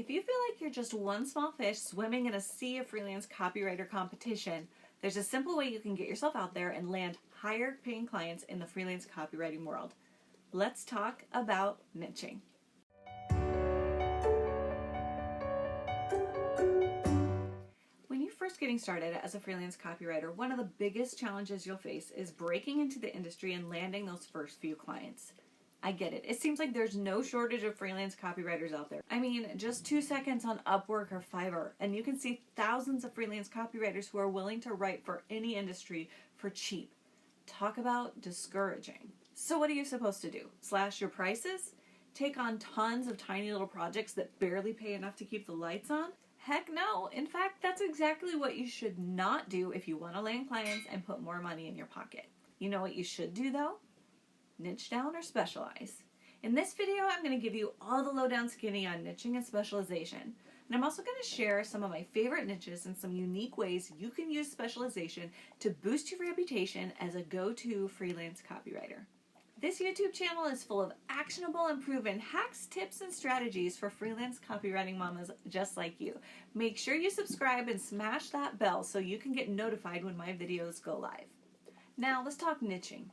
If you feel like you're just one small fish swimming in a sea of freelance copywriter competition, there's a simple way you can get yourself out there and land higher paying clients in the freelance copywriting world. Let's talk about niching. When you're first getting started as a freelance copywriter, one of the biggest challenges you'll face is breaking into the industry and landing those first few clients. I get it. It seems like there's no shortage of freelance copywriters out there. I mean, just 2 seconds on Upwork or Fiverr, and you can see thousands of freelance copywriters who are willing to write for any industry for cheap. Talk about discouraging. So what are you supposed to do? Slash your prices? Take on tons of tiny little projects that barely pay enough to keep the lights on? Heck no. In fact, that's exactly what you should not do if you want to land clients and put more money in your pocket. You know what you should do though? Niche down or specialize. In this video, I'm going to give you all the lowdown skinny on niching and specialization. And I'm also going to share some of my favorite niches and some unique ways you can use specialization to boost your reputation as a go-to freelance copywriter. This YouTube channel is full of actionable and proven hacks, tips, and strategies for freelance copywriting mamas just like you. Make sure you subscribe and smash that bell so you can get notified when my videos go live. Now let's talk niching.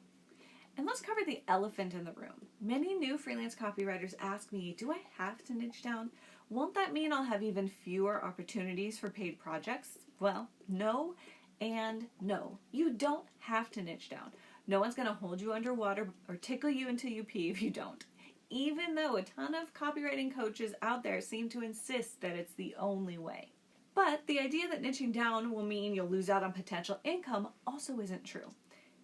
And let's cover the elephant in the room. Many new freelance copywriters ask me, do I have to niche down? Won't that mean I'll have even fewer opportunities for paid projects? Well, no and no. You don't have to niche down. No one's going to hold you underwater or tickle you until you pee if you don't. Even though a ton of copywriting coaches out there seem to insist that it's the only way. But the idea that niching down will mean you'll lose out on potential income also isn't true.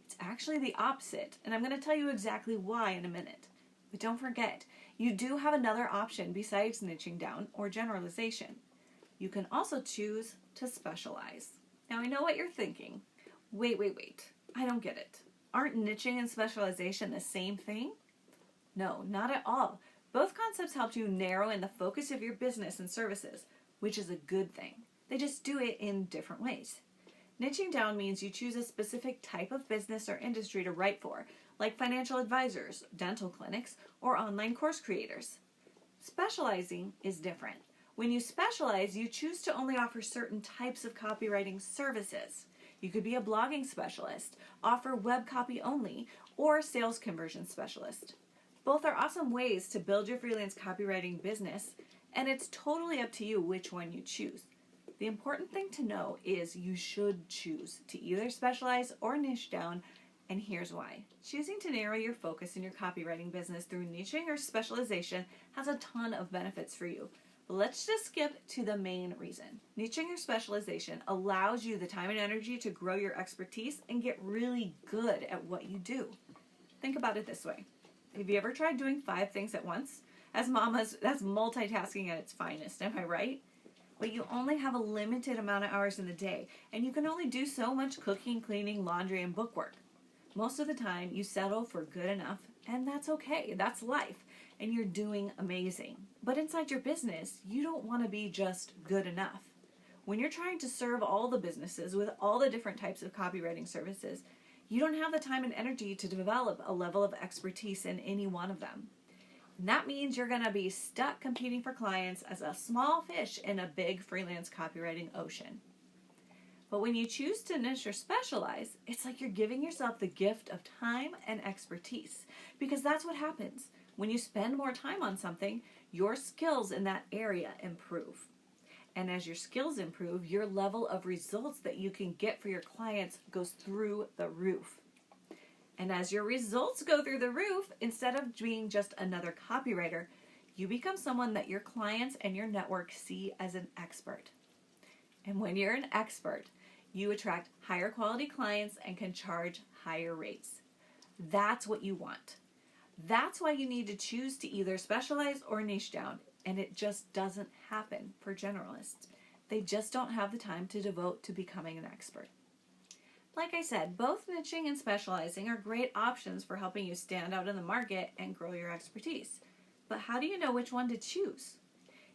It's actually the opposite, and I'm going to tell you exactly why in a minute. But don't forget, you do have another option besides niching down or generalization. You can also choose to specialize. Now I know what you're thinking. Wait. I don't get it. Aren't niching and specialization the same thing? No, not at all. Both concepts help you narrow in the focus of your business and services, which is a good thing. They just do it in different ways. Niching down means you choose a specific type of business or industry to write for, like financial advisors, dental clinics, or online course creators. Specializing is different. When you specialize, you choose to only offer certain types of copywriting services. You could be a blogging specialist, offer web copy only, or a sales conversion specialist. Both are awesome ways to build your freelance copywriting business, and it's totally up to you which one you choose. The important thing to know is you should choose to either specialize or niche down, and here's why. Choosing to narrow your focus in your copywriting business through niching or specialization has a ton of benefits for you. But let's just skip to the main reason. Niching or specialization allows you the time and energy to grow your expertise and get really good at what you do. Think about it this way. Have you ever tried doing 5 things at once? As mamas, that's multitasking at its finest, am I right? But you only have a limited amount of hours in the day, and you can only do so much cooking, cleaning, laundry, and bookwork. Most of the time, you settle for good enough, and that's okay. That's life, and you're doing amazing. But inside your business, you don't want to be just good enough. When you're trying to serve all the businesses with all the different types of copywriting services, you don't have the time and energy to develop a level of expertise in any one of them. And that means you're going to be stuck competing for clients as a small fish in a big freelance copywriting ocean. But when you choose to niche or specialize, it's like you're giving yourself the gift of time and expertise, because that's what happens. When you spend more time on something, your skills in that area improve. And as your skills improve, your level of results that you can get for your clients goes through the roof. And as your results go through the roof, instead of being just another copywriter, you become someone that your clients and your network see as an expert. And when you're an expert, you attract higher quality clients and can charge higher rates. That's what you want. That's why you need to choose to either specialize or niche down, and it just doesn't happen for generalists. They just don't have the time to devote to becoming an expert. Like I said, both niching and specializing are great options for helping you stand out in the market and grow your expertise. But how do you know which one to choose?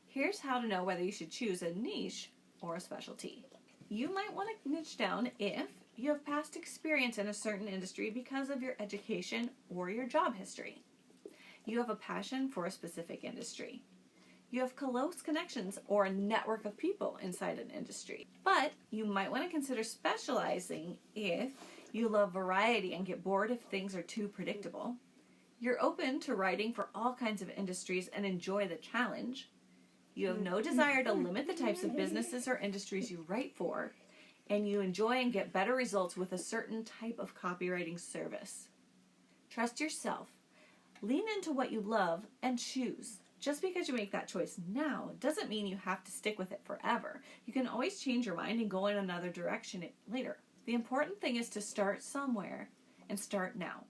Here's how to know whether you should choose a niche or a specialty. You might want to niche down if you have past experience in a certain industry because of your education or your job history. You have a passion for a specific industry. You have close connections or a network of people inside an industry. But you might want to consider specializing if you love variety and get bored if things are too predictable. You're open to writing for all kinds of industries and enjoy the challenge. You have no desire to limit the types of businesses or industries you write for, and you enjoy and get better results with a certain type of copywriting service. Trust yourself. Lean into what you love and choose. Just because you make that choice now doesn't mean you have to stick with it forever. You can always change your mind and go in another direction later. The important thing is to start somewhere and start now.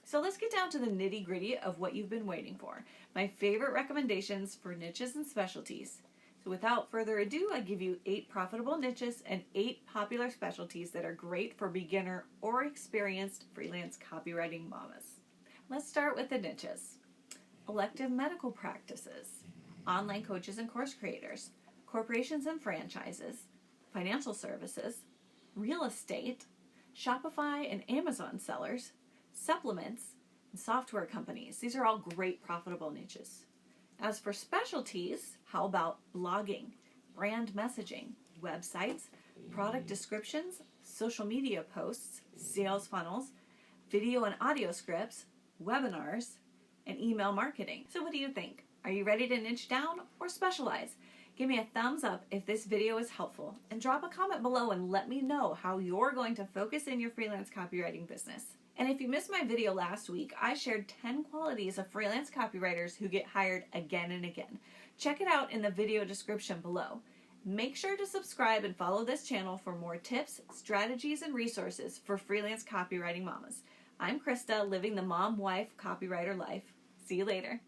So let's get down to the nitty-gritty of what you've been waiting for. My favorite recommendations for niches and specialties. So without further ado, I give you 8 profitable niches and 8 popular specialties that are great for beginner or experienced freelance copywriting mamas. Let's start with the niches. Elective medical practices, online coaches and course creators, corporations and franchises, financial services, real estate, Shopify and Amazon sellers, supplements, and software companies. These are all great profitable niches. As for specialties, how about blogging, brand messaging, websites, product descriptions, social media posts, sales funnels, video and audio scripts, webinars, and email marketing. So what do you think? Are you ready to niche down or specialize? Give me a thumbs up if this video is helpful, and drop a comment below and let me know how you're going to focus in your freelance copywriting business. And if you missed my video last week, I shared 10 qualities of freelance copywriters who get hired again and again. Check it out in the video description below. Make sure to subscribe and follow this channel for more tips, strategies, and resources for freelance copywriting mamas. I'm Christa, living the mom-wife copywriter life. See you later.